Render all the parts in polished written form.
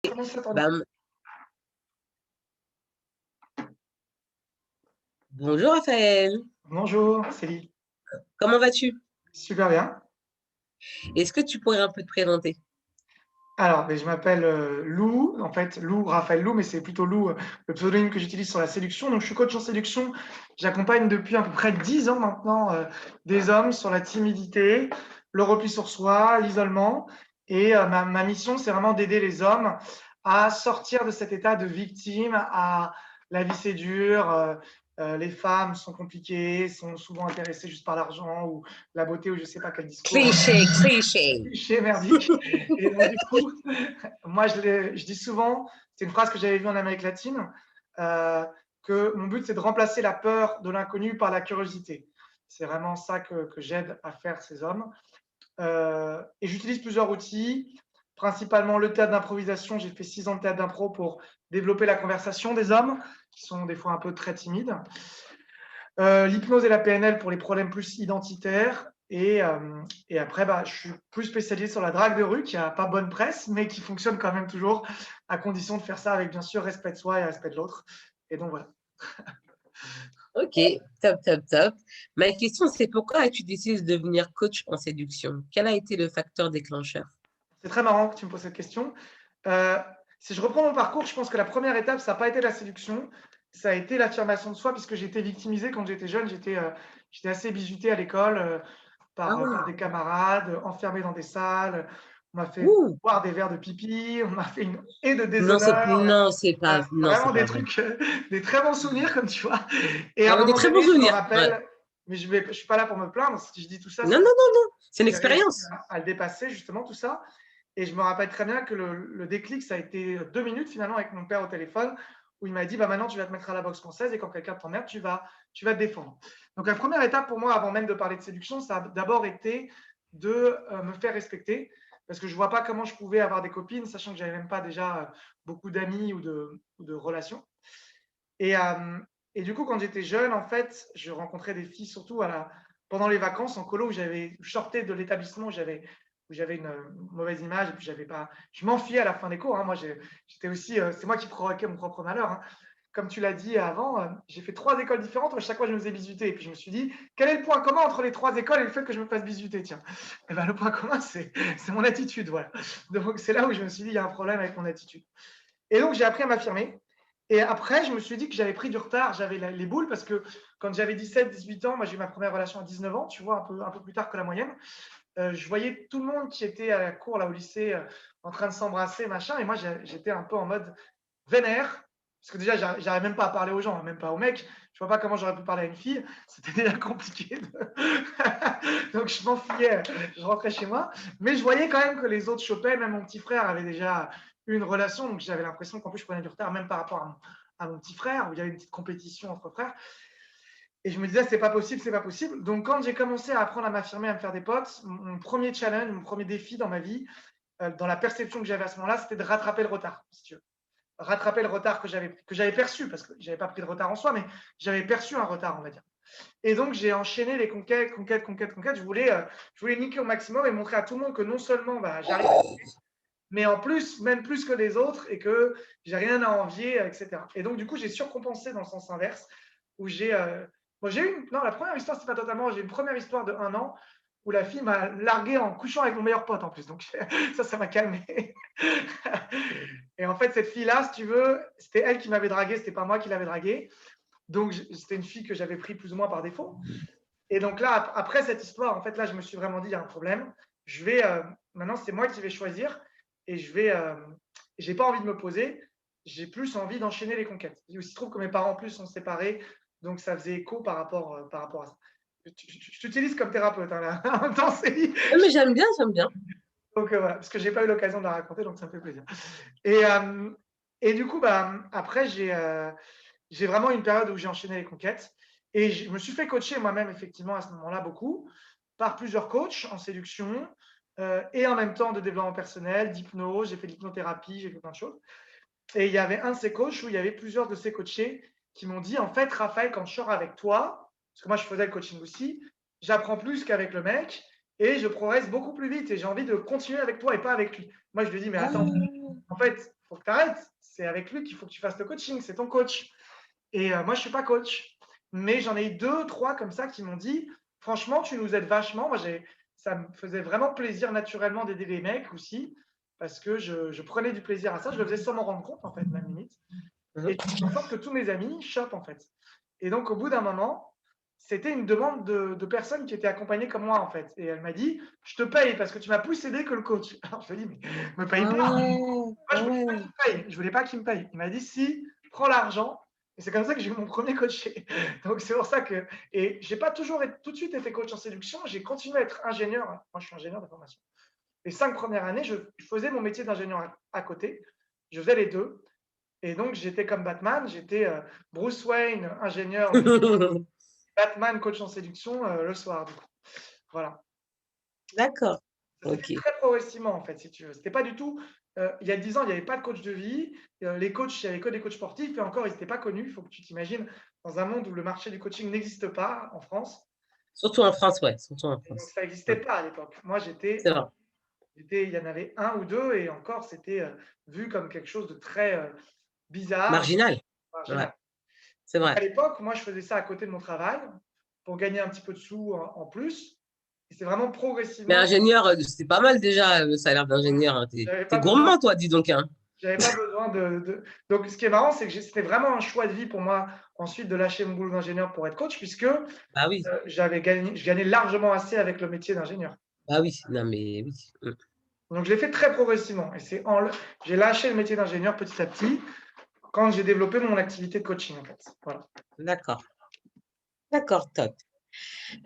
Comment ça t'en Ben, bonjour Raphaël, Bonjour, Céline. comment vas-tu? Super bien. Est-ce que tu pourrais un peu te présenter? Alors, je m'appelle Lou, en fait, Lou, Raphaël Lou, mais c'est plutôt Lou, le pseudonyme que j'utilise sur la séduction. Donc, je suis coach en séduction. J'accompagne depuis à peu près 10 ans maintenant des hommes sur la timidité, le repli sur soi, l'isolement. Et ma mission, c'est vraiment d'aider les hommes à sortir de cet état de victime, à la vie c'est dur, les femmes sont compliquées, sont souvent intéressées juste par l'argent ou la beauté ou je sais pas quel discours Cliché, cliché. cliché merdique. Et donc, du coup, moi, je dis souvent, c'est une phrase que j'avais vue en Amérique latine, que mon but, c'est de remplacer la peur de l'inconnu par la curiosité. C'est vraiment ça que j'aide à faire ces hommes. Et j'utilise plusieurs outils, principalement le théâtre d'improvisation. J'ai fait 6 ans de théâtre d'impro pour développer la conversation des hommes, qui sont des fois un peu très timides. L'hypnose et la PNL pour les problèmes plus identitaires. Et après, je suis plus spécialisé sur la drague de rue, qui n'a pas bonne presse, mais qui fonctionne quand même toujours, à condition de faire ça avec, bien sûr, respect de soi et respect de l'autre. Et donc, voilà. Ok, top, top, top. Ma question, c'est pourquoi as-tu décidé de devenir coach en séduction? Quel a été le facteur déclencheur? C'est très marrant que tu me poses cette question. Euh, si je reprends mon parcours, je pense que la première étape, ça n'a pas été la séduction, ça a été l'affirmation de soi, puisque j'ai été victimisé quand j'étais jeune. J'étais assez bizuté à l'école par Ah, des camarades, enfermé dans des salles. On m'a fait ouh, boire des verres de pipi, on m'a fait une haie de non, déshonneur. non, c'est Vraiment des pas vrai. trucs, des très bons souvenirs, comme tu vois. Et à un Ah, des moment très bons donné, je me souvenirs. Ouais. rappelle, mais je suis pas là pour me plaindre. Si je dis tout ça, Non, c'est non, parce non, non, c'est une que j'ai réussi expérience. à le dépasser, justement, tout ça. Et je me rappelle très bien que le déclic, ça a été 2 minutes finalement avec mon père au téléphone, où il m'a dit, bah maintenant tu vas te mettre à la boxe française et quand quelqu'un t'emmerde, tu vas te défendre. Donc la première étape pour moi, avant même de parler de séduction, ça a d'abord été de me faire respecter, parce que je ne vois pas comment je pouvais avoir des copines, sachant que j'avais même pas déjà beaucoup d'amis ou de relations. Et, euh, et du coup, quand j'étais jeune, en fait, je rencontrais des filles surtout pendant les vacances en colo où je sortais de l'établissement où j'avais une mauvaise image et puis je m'enfuyais à la fin des cours. Hein. Moi, j'étais aussi, c'est moi qui provoquais mon propre malheur. Hein. Comme tu l'as dit avant, j'ai fait 3 écoles différentes. À chaque fois, je me faisais bisuter. Et puis, je me suis dit, quel est le point commun entre les 3 écoles et le fait que je me fasse bisuter? Tiens, et ben, le point commun, c'est mon attitude. Voilà. Donc, c'est là où je me suis dit, il y a un problème avec mon attitude. Et donc, j'ai appris à m'affirmer. Et après, je me suis dit que j'avais pris du retard, j'avais les boules, parce que quand j'avais 17, 18 ans, moi j'ai eu ma première relation à 19 ans, tu vois, un peu plus tard que la moyenne. Je voyais tout le monde qui était à la cour, là au lycée, en train de s'embrasser, machin, et moi j'étais un peu en mode vénère, parce que déjà, j'arrive même pas à parler aux gens, hein, même pas aux mecs. Je vois pas comment j'aurais pu parler à une fille, c'était déjà compliqué. Donc je m'enfuyais, je rentrais chez moi, mais je voyais quand même que les autres chopaient, même mon petit frère avait déjà eu une relation, donc j'avais l'impression qu'en plus je prenais du retard, même par rapport à mon petit frère, où il y avait une petite compétition entre frères. Et je me disais, c'est pas possible, c'est pas possible. Donc, quand j'ai commencé à apprendre à m'affirmer, à me faire des potes, mon premier challenge, mon premier défi dans ma vie, dans la perception que j'avais à ce moment-là, c'était de rattraper le retard, si tu veux. Rattraper le retard que j'avais perçu, parce que j'avais pas pris de retard en soi, mais j'avais perçu un retard, on va dire. Et donc, j'ai enchaîné les conquêtes, conquêtes, conquêtes, conquêtes. Je voulais niquer au maximum et montrer à tout le monde que non seulement j'arrive à niquer, mais en plus, même plus que les autres, et que j'ai rien à envier, etc. Et donc, du coup, j'ai surcompensé dans le sens inverse, où non, la première histoire, c'est pas totalement, j'ai une première histoire de 1 an, où la fille m'a largué en couchant avec mon meilleur pote en plus. Donc, ça m'a calmé. Et en fait, cette fille-là, si tu veux, c'était elle qui m'avait dragué, c'était pas moi qui l'avais draguée. Donc, c'était une fille que j'avais pris plus ou moins par défaut. Et donc là, après cette histoire, en fait, là, je me suis vraiment dit, il y a un problème. Maintenant, c'est moi qui vais choisir et j'ai pas envie de me poser. J'ai plus envie d'enchaîner les conquêtes. Il se trouve que mes parents en plus sont séparés, donc ça faisait écho par rapport à ça. Je t'utilise comme thérapeute, hein, là. En même temps, Non, mais j'aime bien, j'aime bien. donc voilà, parce que j'ai pas eu l'occasion de la raconter, donc ça me fait plaisir. Et du coup, après, j'ai vraiment une période où j'ai enchaîné les conquêtes et je me suis fait coacher moi-même, effectivement, à ce moment-là, beaucoup, par plusieurs coachs en séduction et en même temps de développement personnel, d'hypnose. J'ai fait de l'hypnothérapie, j'ai fait plein de choses. Et il y avait un de ces coachs où il y avait plusieurs de ces coachés qui m'ont dit, en fait, Raphaël, quand je sors avec toi, parce que moi, je faisais le coaching aussi, j'apprends plus qu'avec le mec et je progresse beaucoup plus vite et j'ai envie de continuer avec toi et pas avec lui. Moi, je lui dis, mais attends, Ah, en fait, faut que tu arrêtes. C'est avec lui qu'il faut que tu fasses le coaching, c'est ton coach. Et moi, je ne suis pas coach. Mais j'en ai eu 2, 3 comme ça qui m'ont dit, franchement, tu nous aides vachement. Moi, ça me faisait vraiment plaisir naturellement d'aider les mecs aussi, parce que je prenais du plaisir à ça. Je le faisais sans m'en rendre compte, en fait, même limite. Et je fais en sorte que tous mes amis chopent, en fait. Et donc, au bout d'un moment, c'était une demande de personnes qui étaient accompagnées comme moi, en fait. Et elle m'a dit, je te paye parce que tu m'as plus aidé que le coach. Alors, je lui ai dit, mais me paye Ah pas. Moi, ouais, je ah voulais pas ouais. qu'il me paye. Je voulais pas qu'il me paye. Il m'a dit, si, prends l'argent. Et c'est comme ça que j'ai eu mon premier coaché. Donc, c'est pour ça que. Et je n'ai pas toujours tout de suite été coach en séduction. J'ai continué à être ingénieur. Moi, je suis ingénieur de formation. Les 5 premières années, je faisais mon métier d'ingénieur à côté. Je faisais les deux. Et donc, j'étais comme Batman. J'étais Bruce Wayne, ingénieur, Batman, coach en séduction le soir. Du coup. Voilà. D'accord. Ça s'est fait Ok. très progressivement, en fait, si tu veux. C'était pas du tout. Il y a 10 ans, il n'y avait pas de coach de vie. Les coachs, il n'y avait que des coachs sportifs. Et encore, ils n'étaient pas connus. Il faut que tu t'imagines dans un monde où le marché du coaching n'existe pas en France. Surtout en France, ouais. Surtout en Et donc, France. ça n'existait pas à l'époque. Moi, C'est vrai. il y en avait un ou deux. Et encore, c'était vu comme quelque chose de très bizarre, Marginal. Ouais, marginal. c'est Donc, vrai. à l'époque, moi, je faisais ça à côté de mon travail pour gagner un petit peu de sous en plus. Et c'est vraiment Mais progressivement. ingénieur, c'est pas mal déjà, le salaire d'ingénieur, hein. J'avais T'es pas besoin gourmand, toi, dis donc, hein. J'avais pas besoin Donc, ce qui est marrant, c'est que c'était vraiment un choix de vie pour moi ensuite de lâcher mon boulot d'ingénieur pour être coach, puisque Bah oui, je gagnais largement assez avec le métier d'ingénieur. bah oui. Non, mais oui. Donc, je l'ai fait très progressivement. Et j'ai lâché le métier d'ingénieur petit à petit quand j'ai développé mon activité de coaching, en fait. Voilà. D'accord. D'accord, top.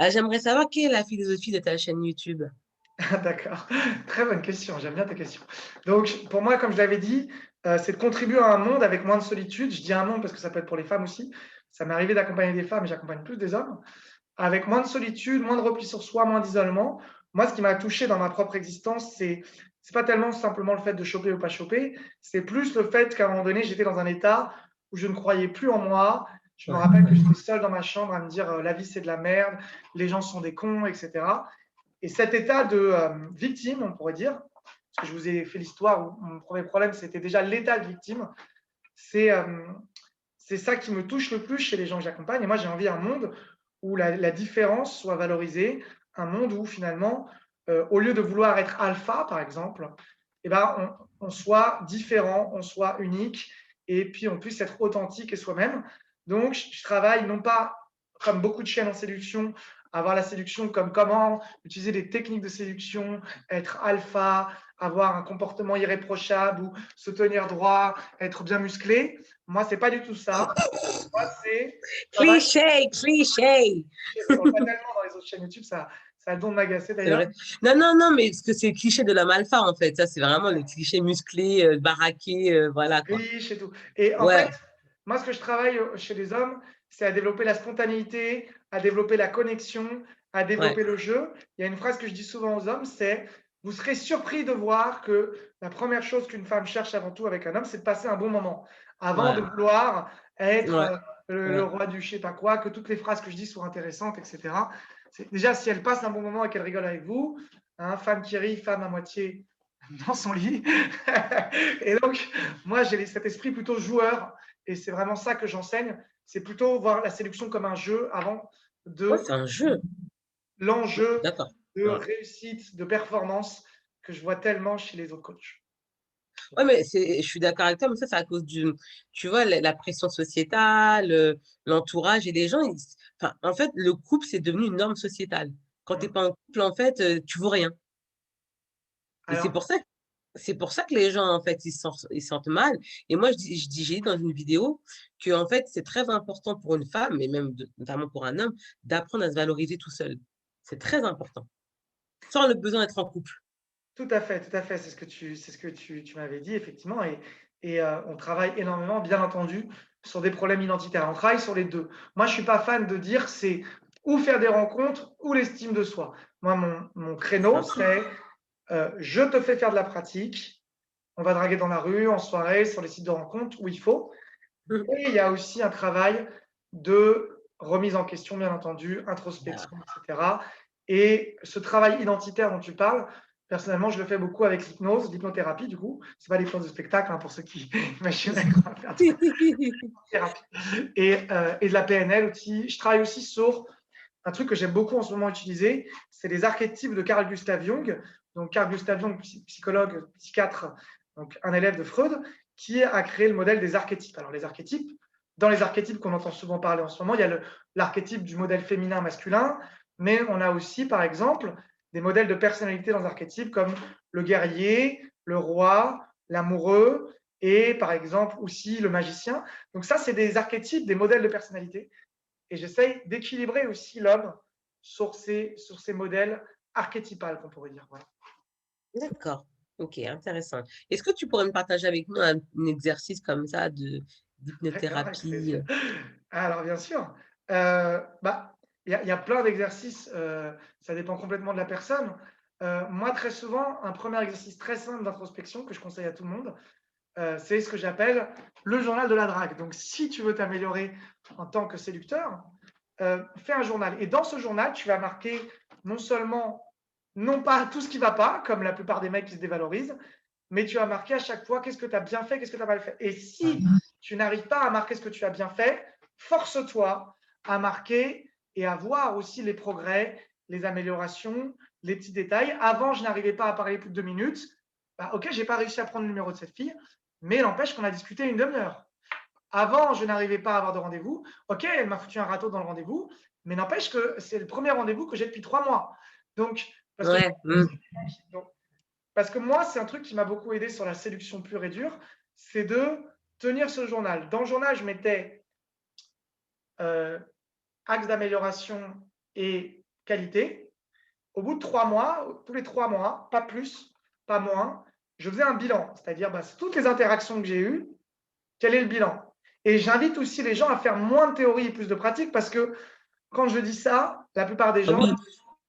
J'aimerais savoir quelle est la philosophie de ta chaîne YouTube. D'accord. Très bonne question. J'aime bien ta question. Donc, pour moi, comme je l'avais dit, c'est de contribuer à un monde avec moins de solitude. Je dis un monde parce que ça peut être pour les femmes aussi. Ça m'est arrivé d'accompagner des femmes et j'accompagne plus des hommes. Avec moins de solitude, moins de repli sur soi, moins d'isolement. Moi, ce qui m'a touché dans ma propre existence, c'est pas tellement simplement le fait de choper ou pas choper, c'est plus le fait qu'à un moment donné, j'étais dans un état où je ne croyais plus en moi. Je me Ouais. rappelle que j'étais seul dans ma chambre à me dire la vie c'est de la merde, les gens sont des cons, etc. Et cet état de victime, on pourrait dire, parce que je vous ai fait l'histoire où mon premier problème c'était déjà l'état de victime, c'est ça qui me touche le plus chez les gens que j'accompagne. Et moi, j'ai envie d'un monde où la différence soit valorisée, un monde où finalement, au lieu de vouloir être alpha, par exemple, eh ben, on soit différent, on soit unique, et puis on puisse être authentique et soi-même. Donc, je travaille non pas comme beaucoup de chaînes en séduction, avoir la séduction comme comment utiliser des techniques de séduction, être alpha, avoir un comportement irréprochable ou se tenir droit, être bien musclé. Moi, c'est pas du tout ça. Moi, c'est travail. Cliché, cliché. On le voit tellement dans les autres chaînes YouTube, ça a le don de m'agacer C'est d'ailleurs. vrai. Non, non, non, mais ce que c'est le cliché de l'homme alpha, en fait. Ça, c'est vraiment le cliché musclé, baraqué, voilà, quoi. Riche et tout. Et en fait, Ouais, moi, ce que je travaille chez les hommes, c'est à développer la spontanéité, à développer la connexion, à ouais, développer le jeu. Il y a une phrase que je dis souvent aux hommes, c'est vous serez surpris de voir que la première chose qu'une femme cherche avant tout avec un homme, c'est de passer un bon moment. Avant de ouais, vouloir être ouais, le ouais. roi du je sais pas quoi, que toutes les phrases que je dis soient intéressantes, etc. Déjà, si elle passe un bon moment et qu'elle rigole avec vous, hein, femme qui rit, femme à moitié dans son lit. Et donc, moi, j'ai cet esprit plutôt joueur, et c'est vraiment ça que j'enseigne. C'est plutôt voir la séduction comme un jeu avant Ouais, de c'est un jeu. l'enjeu D'accord. de Ouais. réussite, de performance que je vois tellement chez les autres coachs. Ouais, mais je suis d'accord avec toi, mais ça, c'est à cause tu vois, la pression sociétale, l'entourage et les gens. Enfin, en fait, le couple, c'est devenu une norme sociétale. Quand tu n'es pas en couple, en fait, tu vaux rien. Et Alors, c'est pour ça que les gens, en fait, ils se sentent mal. Et moi, j'ai dit dans une vidéo que, en fait, c'est très important pour une femme, et même notamment pour un homme, d'apprendre à se valoriser tout seul. C'est très important. Sans le besoin d'être en couple. tout à fait, tout à fait. C'est ce que tu m'avais dit, effectivement. Et on travaille énormément, bien entendu, sur des problèmes identitaires. On travaille sur les deux. Moi, je ne suis pas fan de dire c'est ou faire des rencontres ou l'estime de soi. Moi, mon créneau, c'est je te fais faire de la pratique. On va draguer dans la rue, en soirée, sur les sites de rencontres où il faut. Et il y a aussi un travail de remise en question, bien entendu, introspection, etc. Et ce travail identitaire dont tu parles, Personnellement, je le fais beaucoup avec l'hypnose, l'hypnothérapie, du coup. C'est pas l'hypnose de spectacle, hein, pour ceux qui imagineraient qu'on va faire de la thérapie. Et de la PNL aussi. Je travaille aussi sur un truc que j'aime beaucoup en ce moment utiliser, c'est les archétypes de Carl Gustav Jung. Donc, Carl Gustav Jung, psychologue, psychiatre, donc un élève de Freud, qui a créé le modèle des archétypes. Alors, les archétypes, dans les archétypes qu'on entend souvent parler en ce moment, il y a l'archétype du modèle féminin-masculin, mais on a aussi, par exemple, des modèles de personnalité dans les archétypes comme le guerrier, le roi, l'amoureux et, par exemple, aussi le magicien. Donc, ça, c'est des archétypes, des modèles de personnalité. Et j'essaye d'équilibrer aussi l'homme sur ces modèles archétypales, qu'on pourrait dire. Voilà. D'accord. Ok, intéressant. Est-ce que tu pourrais me partager avec nous un exercice comme ça D'accord, avec d'hypnothérapie? plaisir. Alors, bien sûr, bah, y a plein d'exercices, ça dépend complètement de la personne. Moi, très souvent, un premier exercice très simple d'introspection que je conseille à tout le monde, c'est ce que j'appelle le journal de la drague. Donc, si tu veux t'améliorer en tant que séducteur, fais un journal. Et dans ce journal, tu vas marquer non seulement, non pas tout ce qui ne va pas, comme la plupart des mecs qui se dévalorisent, mais tu vas marquer à chaque fois qu'est-ce que tu as bien fait, qu'est-ce que tu as mal fait. Et si tu n'arrives pas à marquer ce que tu as bien fait, force-toi à marquer et à voir aussi les progrès, les améliorations, les petits détails. Avant, je n'arrivais pas à parler plus de 2 minutes. Bah, ok, je n'ai pas réussi à prendre le numéro de cette fille, mais n'empêche qu'on a discuté une demi-heure. Avant, je n'arrivais pas à avoir de rendez-vous. Ok, elle m'a foutu un râteau dans le rendez-vous, mais n'empêche que c'est le premier rendez-vous que j'ai depuis 3 mois. Donc, parce que, Ouais. donc, parce que moi, c'est un truc qui m'a beaucoup aidé sur la séduction pure et dure, c'est de tenir ce journal. Dans le journal, je mettais axe d'amélioration et qualité. Au bout de 3 mois, tous les 3 mois, pas plus, pas moins, je faisais un bilan, c'est-à-dire toutes les interactions que j'ai eues, quel est le bilan? Et j'invite aussi les gens à faire moins de théorie et plus de pratique parce que quand je dis ça, la plupart des Ah gens oui,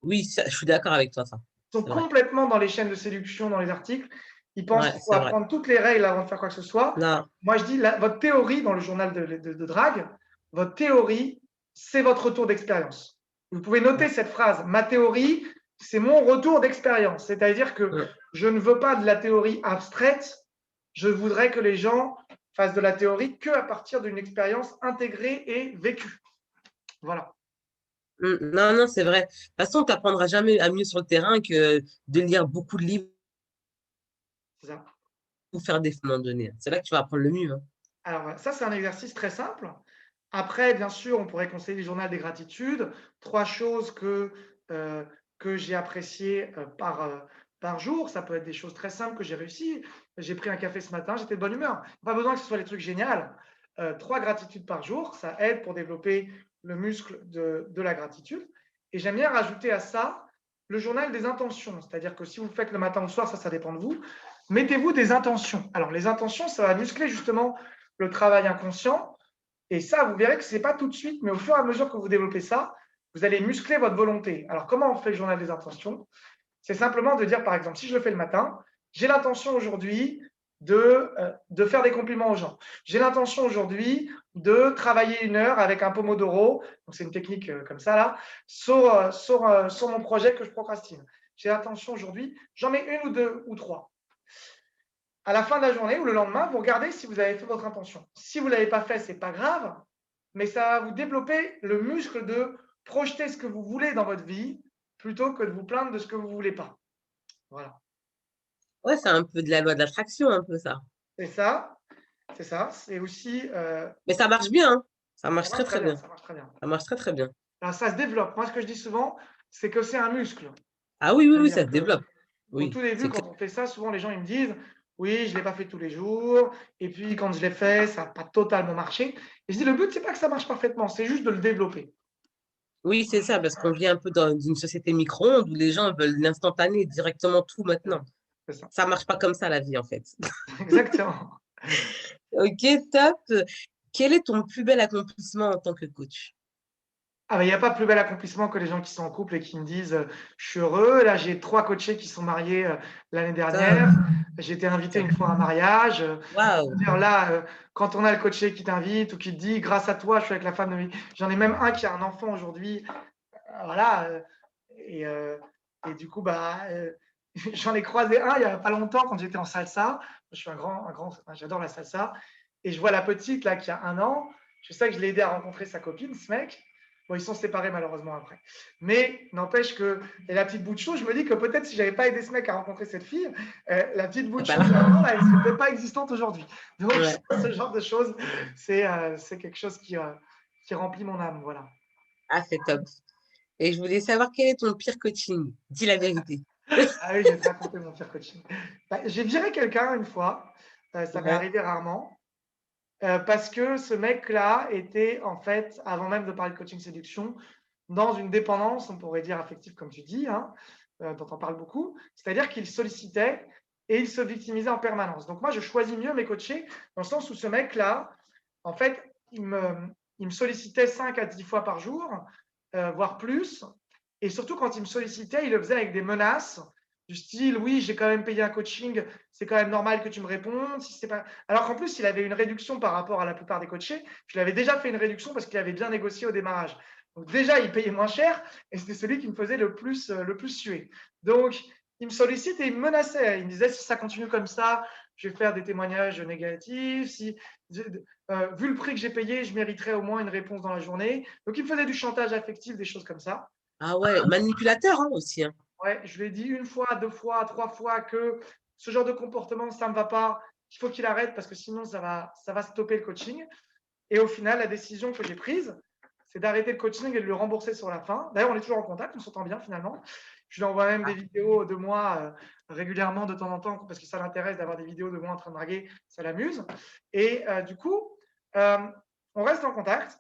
oui, je suis d'accord avec toi, ça. sont C'est vrai. complètement dans les chaînes de séduction, dans les articles. Ils pensent Ouais, qu'il faut c'est vrai. apprendre toutes les règles avant de faire quoi que ce soit. Non, Moi, je dis, votre théorie dans le journal de drague, votre théorie, c'est votre retour d'expérience. Vous pouvez noter cette phrase. Ma théorie, c'est mon retour d'expérience. C'est-à-dire que je ne veux pas de la théorie abstraite. Je voudrais que les gens fassent de la théorie qu'à partir d'une expérience intégrée et vécue. Voilà. Non, non, c'est vrai. De toute façon, tu n'apprendras jamais à mieux sur le terrain que de lire beaucoup de livres C'est ça. ou faire des moments donnés. C'est là que tu vas apprendre le mieux. Hein. Alors, ça, c'est un exercice très simple. Après, bien sûr, on pourrait conseiller le journal des gratitudes. 3 choses que j'ai appréciées par jour. Ça peut être des choses très simples que j'ai réussi. J'ai pris un café ce matin, j'étais de bonne humeur. Pas besoin que ce soit des trucs géniaux. 3 gratitudes par jour, ça aide pour développer le muscle de la gratitude. Et j'aime bien rajouter à ça le journal des intentions. C'est-à-dire que si vous le faites le matin ou le soir, ça dépend de vous. Mettez-vous des intentions. Alors, les intentions, ça va muscler justement le travail inconscient. Et ça, vous verrez que ce n'est pas tout de suite, mais au fur et à mesure que vous développez ça, vous allez muscler votre volonté. Alors, comment on fait le journal des intentions? C'est simplement de dire, par exemple, si je le fais le matin, j'ai l'intention aujourd'hui de faire des compliments aux gens. J'ai l'intention aujourd'hui de travailler 1 heure avec un pomodoro, donc c'est une technique comme ça là, sur mon projet que je procrastine. J'ai l'intention aujourd'hui, j'en mets 1 ou 2 ou 3. À la fin de la journée ou le lendemain, vous regardez si vous avez fait votre intention. Si vous ne l'avez pas fait, ce n'est pas grave, mais ça va vous développer le muscle de projeter ce que vous voulez dans votre vie plutôt que de vous plaindre de ce que vous ne voulez pas. Voilà. Ouais, c'est un peu de la loi de l'attraction, un peu ça. C'est ça. C'est ça. C'est aussi. Mais ça marche bien. Hein. Ça Ça marche très, marche très très bien. bien. Ça marche très bien. Ça marche très, très bien. Alors, ça se développe. Moi, ce que je dis souvent, c'est que c'est un muscle. Ah oui, oui, oui, ça C'est-à-dire se que développe. au Oui, tout début, c'est clair. quand on fait ça, souvent les gens ils me disent oui, je ne l'ai pas fait tous les jours. Et puis quand je l'ai fait, ça n'a pas totalement marché. Et je dis le but, c'est pas que ça marche parfaitement, c'est juste de le développer. Oui, c'est ça, parce qu'on vit un peu dans une société micro-ondes où les gens veulent l'instantané, directement tout maintenant. C'est ça. Ça marche pas comme ça, la vie, en fait. Exactement. Ok, top. Quel est ton plus bel accomplissement en tant que coach? Ah ben, il n'y a pas plus bel accomplissement que les gens qui sont en couple et qui me disent je suis heureux. Là, j'ai 3 coachés qui sont mariés l'année Ça, dernière. J'ai été invité une fois à un mariage. waouh. Là, quand on a le coaché qui t'invite ou qui te dit grâce à toi, je suis avec la femme de vie. J'en ai même un qui a un enfant aujourd'hui. Voilà. Et du coup, j'en ai croisé un il n'y a pas longtemps quand j'étais en salsa. Je suis j'adore la salsa. Et je vois la petite là qui a 1 an. Je sais que je l'ai aidé à rencontrer sa copine, ce mec. Bon, ils sont séparés malheureusement après. Mais n'empêche que et la petite bout de chou, je me dis que peut-être si j'avais pas aidé ce mec à rencontrer cette fille, la petite bout Ah de bah chou, là, elle serait peut-être pas existante aujourd'hui. Donc ouais. ce genre de choses, c'est quelque chose qui remplit mon âme, voilà. Ah, c'est top. Et je voulais savoir quel est ton pire coaching? Dis la vérité. Ah oui, je vais te raconter mon pire coaching. Bah, j'ai viré quelqu'un une fois, ça m'est Ouais. arrivé rarement, parce que ce mec-là était en fait, avant même de parler de coaching séduction, dans une dépendance, on pourrait dire affective comme tu dis, hein, dont on parle beaucoup. C'est-à-dire qu'il sollicitait et il se victimisait en permanence. Donc moi, je choisis mieux mes coachés dans le sens où ce mec-là, en fait, il me sollicitait 5 à 10 fois par jour, voire plus. Et surtout, quand il me sollicitait, il le faisait avec des menaces du style: oui, j'ai quand même payé un coaching, c'est quand même normal que tu me répondes. Si c'est pas... Alors qu'en plus, il avait une réduction par rapport à la plupart des coachés. Je lui avais déjà fait une réduction parce qu'il avait bien négocié au démarrage. Donc déjà, il payait moins cher et c'était celui qui me faisait le plus suer. Donc, il me sollicite et il me menaçait. Il me disait: si ça continue comme ça, je vais faire des témoignages négatifs. Si, vu le prix que j'ai payé, je mériterais au moins une réponse dans la journée. Donc, il me faisait du chantage affectif, des choses comme ça. Ah ouais, manipulateur hein, aussi. Hein. Ouais, je lui ai dit 1 fois, 2 fois, 3 fois que ce genre de comportement, ça ne me va pas, qu'il faut qu'il arrête parce que sinon, ça va stopper le coaching. Et au final, la décision que j'ai prise, c'est d'arrêter le coaching et de le rembourser sur la fin. D'ailleurs, on est toujours en contact, on s'entend bien finalement. Je lui envoie même des vidéos de moi régulièrement de temps en temps parce que ça l'intéresse d'avoir des vidéos de moi en train de draguer, ça l'amuse. Et du coup, euh, on reste en contact.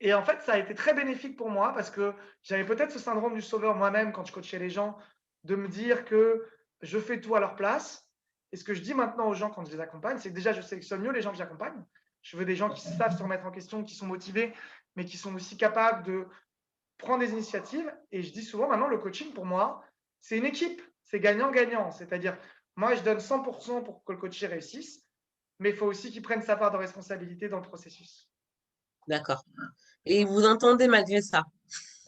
Et en fait, ça a été très bénéfique pour moi parce que j'avais peut-être ce syndrome du sauveur moi-même quand je coachais les gens, de me dire que je fais tout à leur place. Et ce que je dis maintenant aux gens quand je les accompagne, c'est que déjà, je sélectionne mieux les gens que j'accompagne. Je veux des gens qui savent se remettre en question, qui sont motivés, mais qui sont aussi capables de prendre des initiatives. Et je dis souvent maintenant, le coaching, pour moi, c'est une équipe. C'est gagnant-gagnant. C'est-à-dire, moi, je donne 100% pour que le coach réussisse, mais il faut aussi qu'il prenne sa part de responsabilité dans le processus. D'accord. Et vous entendez malgré ça?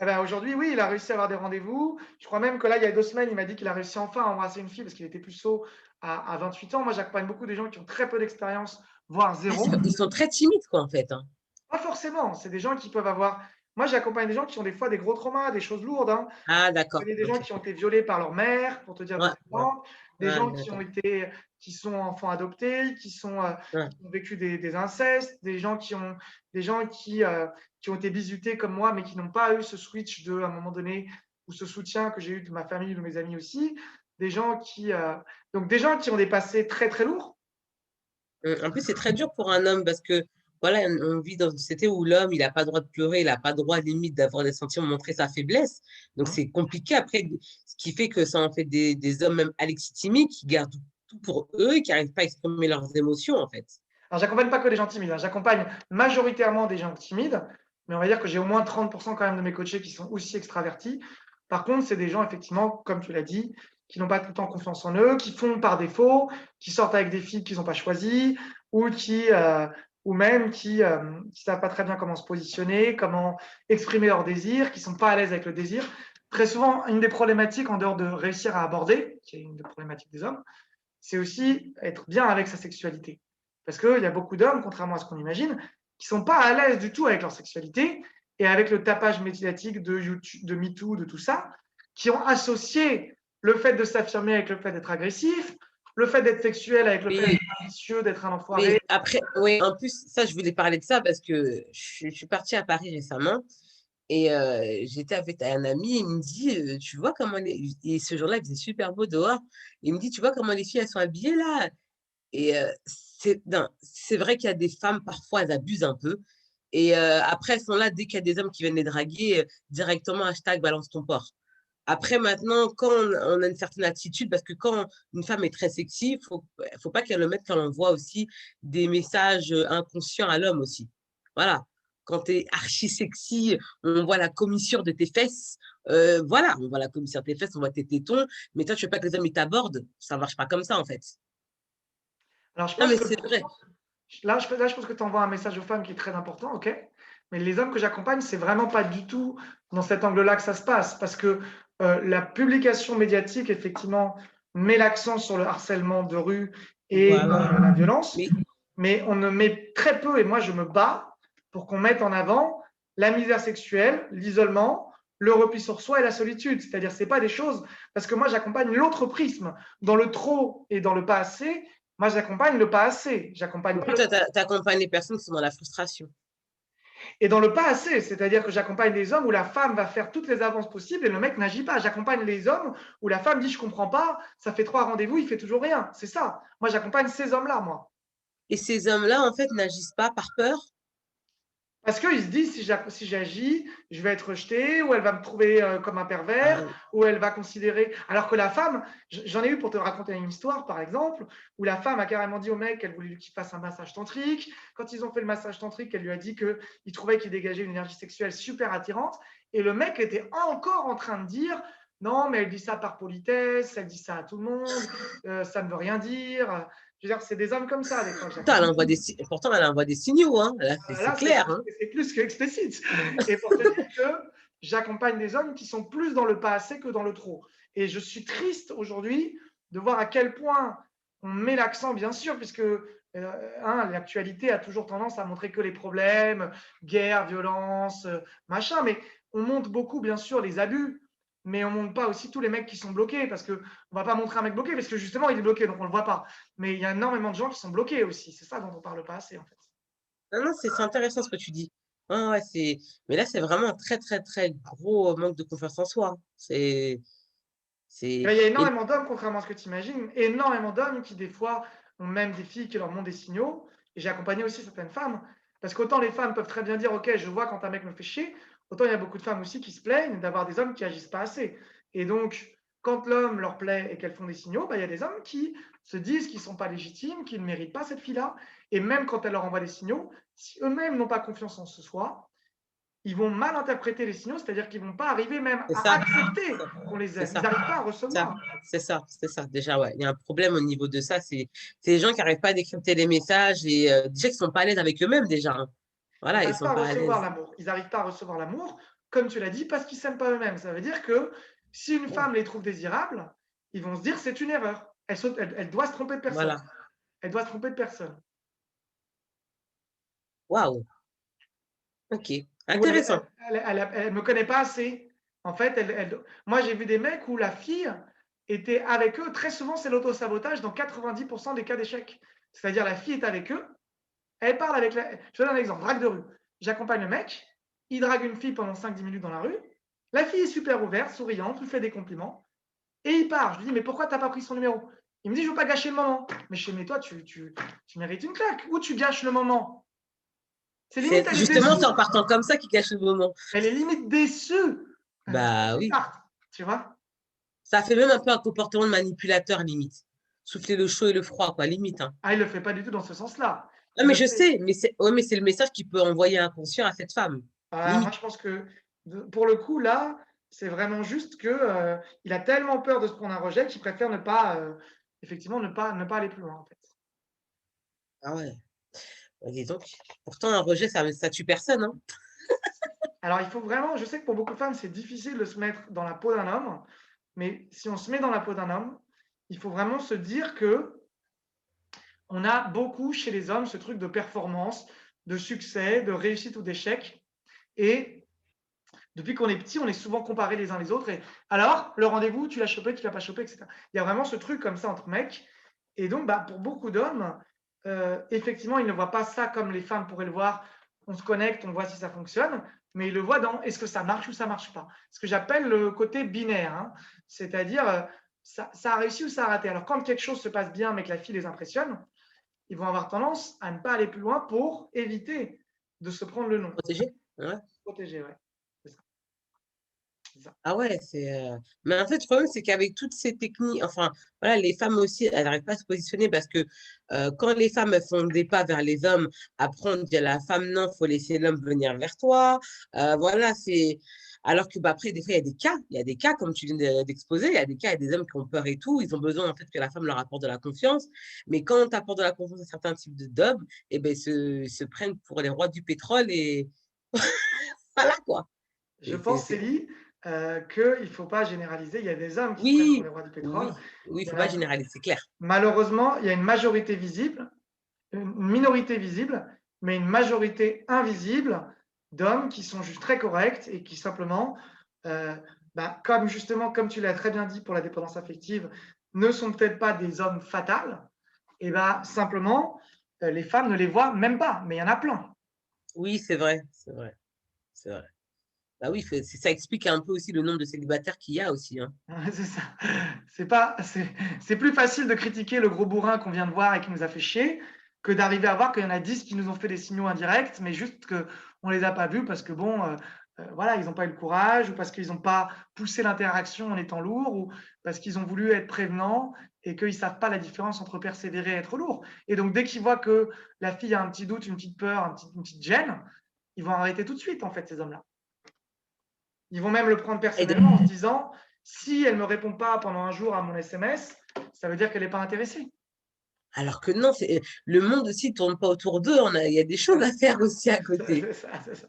Eh ben, aujourd'hui, oui, il a réussi à avoir des rendez-vous. Je crois même que là, il y a 2 semaines, il m'a dit qu'il a réussi enfin à embrasser une fille parce qu'il était puceau à 28 ans. Moi, j'accompagne beaucoup des gens qui ont très peu d'expérience, voire Ah, zéro. ils sont très timides, quoi, en fait. Hein. Pas forcément. C'est des gens qui peuvent avoir. Moi, j'accompagne des gens qui ont des fois des gros traumas, des choses lourdes, hein. Ah, Je d'accord. connais des gens Ok. qui ont été violés par leur mère, pour te dire Ouais, des ouais. exemples, des Ah, gens d'accord. qui sont enfants adoptés, Ouais. qui ont vécu des incestes, des gens qui ont été bizutés comme moi, mais qui n'ont pas eu ce switch à un moment donné, ou ce soutien que j'ai eu de ma famille, de mes amis aussi, des gens donc des gens qui ont des passés très très lourds. En plus, c'est très dur pour un homme parce que, voilà, on vit dans une société où l'homme, il n'a pas le droit de pleurer, il n'a pas le droit, limite, d'avoir des sentiments, montrer sa faiblesse. Donc, Hein. c'est compliqué après, ce qui fait que ça en fait des hommes même alexithymiques qui gardent tout pour eux et qui n'arrivent pas à exprimer leurs émotions, en fait. Alors, j'accompagne pas que des gens timides, hein. J'accompagne majoritairement des gens timides, mais on va dire que j'ai au moins 30% quand même de mes coachés qui sont aussi extravertis. Par contre, c'est des gens, effectivement, comme tu l'as dit, qui n'ont pas tout le temps confiance en eux, qui font par défaut, qui sortent avec des filles qu'ils n'ont pas choisies, ou ou même qui savent pas très bien comment se positionner, comment exprimer leurs désirs, qui sont pas à l'aise avec le désir. Très souvent, une des problématiques, en dehors de réussir à aborder, qui est une des problématiques des hommes, c'est aussi être bien avec sa sexualité. Parce qu'il y a beaucoup d'hommes, contrairement à ce qu'on imagine, qui ne sont pas à l'aise du tout avec leur sexualité et avec le tapage médiatique de YouTube, de MeToo, de tout ça, qui ont associé le fait de s'affirmer avec le fait d'être agressif, le fait d'être sexuel avec le fait Mais, d'être ambitieux, d'être un enfoiré. mais après, oui, en plus, ça, je voulais parler de ça parce que je suis partie à Paris récemment et j'étais avec un ami, il me dit, tu vois comment et ce jour-là, il faisait super beau dehors. Il me dit, tu vois comment les filles, elles sont habillées là? Et non, c'est vrai qu'il y a des femmes, parfois, elles abusent un peu. Et après, elles sont là, dès qu'il y a des hommes qui viennent les draguer, directement, hashtag balance ton porc. Après, maintenant, quand on a une certaine attitude, parce que quand une femme est très sexy, faut pas qu'elle le mette qu'elle envoie aussi des messages inconscients à l'homme aussi. Voilà. Quand tu es archi sexy, on voit la commissure de tes fesses. Voilà, on voit la commissure de tes fesses, on voit tes tétons. Mais toi, tu veux pas que les hommes ils t'abordent. Ça marche pas comme ça, en fait. Alors, je Non, pense mais que c'est vrai. là, je pense que tu envoies un message aux femmes qui est très important, ok? Mais les hommes que j'accompagne, c'est vraiment pas du tout dans cet angle-là que ça se passe. Parce que La publication médiatique, effectivement, met l'accent sur le harcèlement de rue et Voilà. la violence, Mais mais on ne met très peu, et moi je me bats pour qu'on mette en avant la misère sexuelle, l'isolement, le repli sur soi et la solitude. C'est-à-dire, ce n'est pas des choses, parce que moi j'accompagne l'autre prisme. Dans le trop et dans le pas assez, moi j'accompagne le pas assez. J'accompagne pas après, toi, tu accompagnes les personnes qui sont dans la frustration. Et dans le pas assez, c'est-à-dire que j'accompagne les hommes où la femme va faire toutes les avances possibles et le mec n'agit pas. J'accompagne les hommes où la femme dit je comprends pas, ça fait 3 rendez-vous, il fait toujours rien. C'est ça. Moi, j'accompagne ces hommes-là, moi. Et ces hommes-là, en fait, n'agissent pas par peur. Parce qu'ils se disent si j'agis, je vais être rejeté, ou elle va me trouver comme un pervers, Ah, ou elle va considérer. Alors que la femme, j'en ai eu pour te raconter une histoire, par exemple, où la femme a carrément dit au mec qu'elle voulait qu'il fasse un massage tantrique. Quand ils ont fait le massage tantrique, elle lui a dit qu'il trouvait qu'il dégageait une énergie sexuelle super attirante. Et le mec était encore en train de dire non, mais elle dit ça par politesse, elle dit ça à tout le monde, ça ne veut rien dire. Je veux dire, c'est des hommes comme ça, des fois, que pourtant, j'accompagne. Pourtant, elle envoie des signaux. Hein. Là, c'est Là, clair. Hein. c'est plus que explicite. Et pour te dire que j'accompagne des hommes qui sont plus dans le pas assez que dans le trop. Et je suis triste aujourd'hui de voir à quel point on met l'accent, bien sûr, puisque l'actualité a toujours tendance à montrer que les problèmes, guerre, violence, machin, mais on montre beaucoup, bien sûr, les abus, mais on ne montre pas aussi tous les mecs qui sont bloqués, parce qu'on ne va pas montrer un mec bloqué, parce que justement, il est bloqué, donc on ne le voit pas. Mais il y a énormément de gens qui sont bloqués aussi. C'est ça dont on ne parle pas assez, en fait. Non, non, c'est intéressant ce que tu dis. Ouais, ouais, mais là, c'est vraiment un très, très, très gros manque de confiance en soi. Il y a Et énormément d'hommes, contrairement à ce que tu imagines, énormément d'hommes qui, des fois, ont même des filles qui leur montrent des signaux. Et j'ai accompagné aussi certaines femmes. Parce qu'autant les femmes peuvent très bien dire, OK, je vois quand un mec me fait chier, autant il y a beaucoup de femmes aussi qui se plaignent d'avoir des hommes qui agissent pas assez. Et donc, quand l'homme leur plaît et qu'elles font des signaux, bah, il y a des hommes qui se disent qu'ils ne sont pas légitimes, qu'ils ne méritent pas cette fille-là. Et même quand elle leur envoie des signaux, si eux-mêmes n'ont pas confiance en ce soi, ils vont mal interpréter les signaux, c'est-à-dire qu'ils ne vont pas arriver même c'est à ça, accepter qu'on les c'est aime. Ils ça, n'arrivent pas à ça, recevoir. c'est ça. Déjà, ouais, il y a un problème au niveau de ça. C'est les gens qui n'arrivent pas à décrypter les messages et déjà qui sont pas à l'aise avec eux-mêmes déjà. Hein. Ils Voilà, ils n'arrivent sont pas à pas à recevoir l'aise. l'amour. Ils n'arrivent pas à recevoir l'amour, comme tu l'as dit, parce qu'ils ne s'aiment pas eux-mêmes. Ça veut dire que si une Ouais, femme les trouve désirables, ils vont se dire c'est une erreur. Elle doit se tromper de personne. voilà. Elle doit se tromper de personne. Waouh. Ok. Ou Intéressant. elle me connaît pas assez. En fait, moi j'ai vu des mecs où la fille était avec eux. Très souvent, c'est l'auto-sabotage dans 90% des cas d'échec. C'est-à-dire la fille est avec eux, elle parle avec la. Je te donne un exemple, drague de rue. J'accompagne le mec, il drague une fille pendant 5-10 minutes dans la rue. La fille est super ouverte, souriante, lui fait des compliments. Et il part. Je lui dis, mais pourquoi tu n'as pas pris son numéro? Il me dit, je ne veux pas gâcher le moment. Mais chez toi, tu mérites une claque. Ou tu gâches le moment. C'est limite, C'est elle est justement, déçue. c'est en partant comme ça qu'ils gâchent le moment. Elle est limite déçue. Bah oui. Parte, tu vois. Ça fait même un peu un comportement de manipulateur, limite. Souffler le chaud et le froid, quoi, limite. Hein. Ah, il ne le fait pas du tout dans ce sens-là. Non, Il mais le je fait. sais, mais c'est le message qu'il peut envoyer inconscient à cette femme. Moi, Limite. je pense que pour le coup, là, c'est vraiment juste que il a tellement peur de se prendre un rejet qu'il préfère ne pas, effectivement, ne pas aller plus loin, en fait. Ah ouais. Et donc, pourtant, un rejet, ça tue personne. Hein. Alors, il faut vraiment, je sais que pour beaucoup de femmes, c'est difficile de se mettre dans la peau d'un homme, mais si on se met dans la peau d'un homme, il faut vraiment se dire que on a beaucoup chez les hommes ce truc de performance, de succès, de réussite ou d'échec. Et depuis qu'on est petit, on est souvent comparés les uns les autres. Et alors, le rendez-vous, tu l'as chopé, tu l'as pas chopé, etc. Il y a vraiment ce truc comme ça entre mecs. Et donc, bah, pour beaucoup d'hommes, effectivement, ils ne voient pas ça comme les femmes pourraient le voir. On se connecte, on voit si ça fonctionne, mais ils le voient dans est-ce que ça marche ou ça marche pas. Ce que j'appelle le côté binaire, hein. C'est-à-dire ça a réussi ou ça a raté. Alors, quand quelque chose se passe bien, mais que la fille les impressionne, ils vont avoir tendance à ne pas aller plus loin pour éviter de se prendre le nom. Protégé. Ouais. Protéger, ouais. C'est ça. C'est ça. Ah ouais, mais en fait, le problème, c'est qu'avec toutes ces techniques, enfin, voilà, les femmes aussi, elles n'arrivent pas à se positionner parce que quand les femmes elles font des pas vers les hommes, après, on dit à la femme, non, il faut laisser l'homme venir vers toi. Voilà, c'est. Alors que, bah, après, des fois, il y a des cas, comme tu viens d'exposer, il y a des cas, il y a des hommes qui ont peur et tout, ils ont besoin, en fait, que la femme leur apporte de la confiance. Mais quand on t'apporte de la confiance à certains types d'hommes, eh ben, ils se prennent pour les rois du pétrole et voilà, quoi. Je pense, C'est. Célie, qu'il ne faut pas généraliser. Il y a des hommes qui se prennent pour Oui, les rois du oui, pétrole. oui, il Il ne y faut en pas a, généraliser, c'est clair. malheureusement, il y a une majorité visible, une minorité visible, mais une majorité invisible d'hommes qui sont juste très corrects et qui simplement, euh, comme justement, comme tu l'as très bien dit pour la dépendance affective, ne sont peut-être pas des hommes fatals, et simplement, les femmes ne les voient même pas, mais il y en a plein. Oui, c'est vrai, c'est vrai, c'est vrai. Bah oui, ça explique un peu aussi le nombre de célibataires qu'il y a aussi, hein. Ouais, c'est ça. C'est plus facile de critiquer le gros bourrin qu'on vient de voir et qui nous a fait chier que d'arriver à voir qu'il y en a 10 qui nous ont fait des signaux indirects, mais juste qu'on ne les a pas vus parce que bon, voilà, ils n'ont pas eu le courage ou parce qu'ils n'ont pas poussé l'interaction en étant lourds ou parce qu'ils ont voulu être prévenants et qu'ils ne savent pas la différence entre persévérer et être lourd. Et donc, dès qu'ils voient que la fille a un petit doute, une petite peur, une petite gêne, ils vont arrêter tout de suite, en fait, ces hommes-là. Ils vont même le prendre Et donc personnellement en se disant, si elle ne me répond pas pendant un jour à mon SMS, ça veut dire qu'elle n'est pas intéressée. alors que non, le monde aussi ne tourne pas autour d'eux, il y a des choses à faire aussi à côté. C'est ça, c'est ça.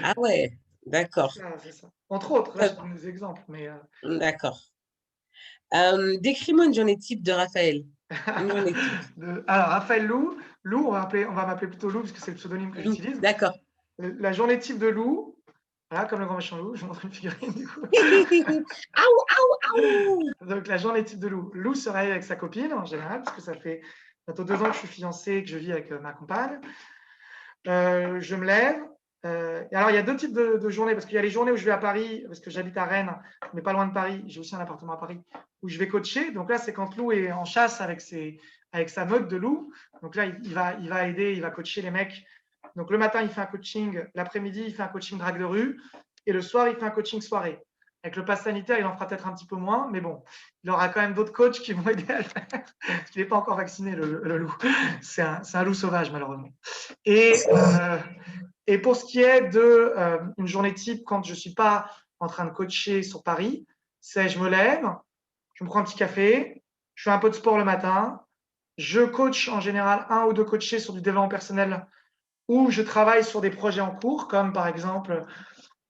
Ah ouais, C'est d'accord, ça, c'est ça. Entre autres, là, je top, donne des exemples, mais d'accord. Décris-moi une journée type de Raphaël. Une journée type. Alors, Raphaël Lou, on va m'appeler plutôt Lou, parce que c'est le pseudonyme que Lou, j'utilise. d'accord. La journée type de Lou, voilà, comme le grand méchant Lou, je vous montre une figurine du coup. Aouh, aouh, aouh! Donc, la journée type de Lou. Lou se réveille avec sa copine en général, parce que ça fait bientôt 2 ans que je suis fiancé et que je vis avec ma compagne. Je me lève. Et alors, il y a deux types de journées, parce qu'il y a les journées où je vais à Paris, parce que j'habite à Rennes, mais pas loin de Paris. J'ai aussi un appartement à Paris, où je vais coacher. Donc là, c'est quand Lou est en chasse avec sa meute de loup. Donc là, il va aider, il va coacher les mecs. Donc le matin, il fait un coaching. L'après-midi, il fait un coaching drague de rue. Et le soir, il fait un coaching soirée. Avec le pass sanitaire, il en fera peut-être un petit peu moins, mais bon, il aura quand même d'autres coachs qui vont aider à le faire. Parce qu'il n'est pas encore vacciné, le loup. C'est un loup sauvage, malheureusement. Et pour ce qui est de une journée type, quand je ne suis pas en train de coacher sur Paris, c'est je me lève, je me prends un petit café, je fais un peu de sport le matin, je coach en général un ou deux coachés sur du développement personnel ou je travaille sur des projets en cours, comme par exemple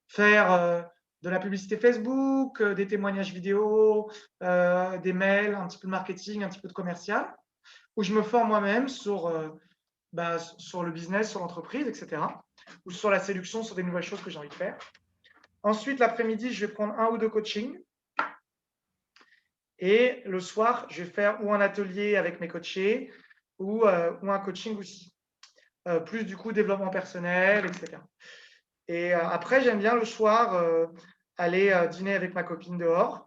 faire de la publicité Facebook, des témoignages vidéo, des mails, un petit peu de marketing, un petit peu de commercial, où je me forme moi-même sur le business, sur l'entreprise, etc. Ou sur la séduction, sur des nouvelles choses que j'ai envie de faire. Ensuite, l'après-midi, je vais prendre un ou deux coachings. Et le soir, je vais faire ou un atelier avec mes coachés ou un coaching aussi. Plus du coup, développement personnel, etc. Et après, j'aime bien le soir aller dîner avec ma copine dehors.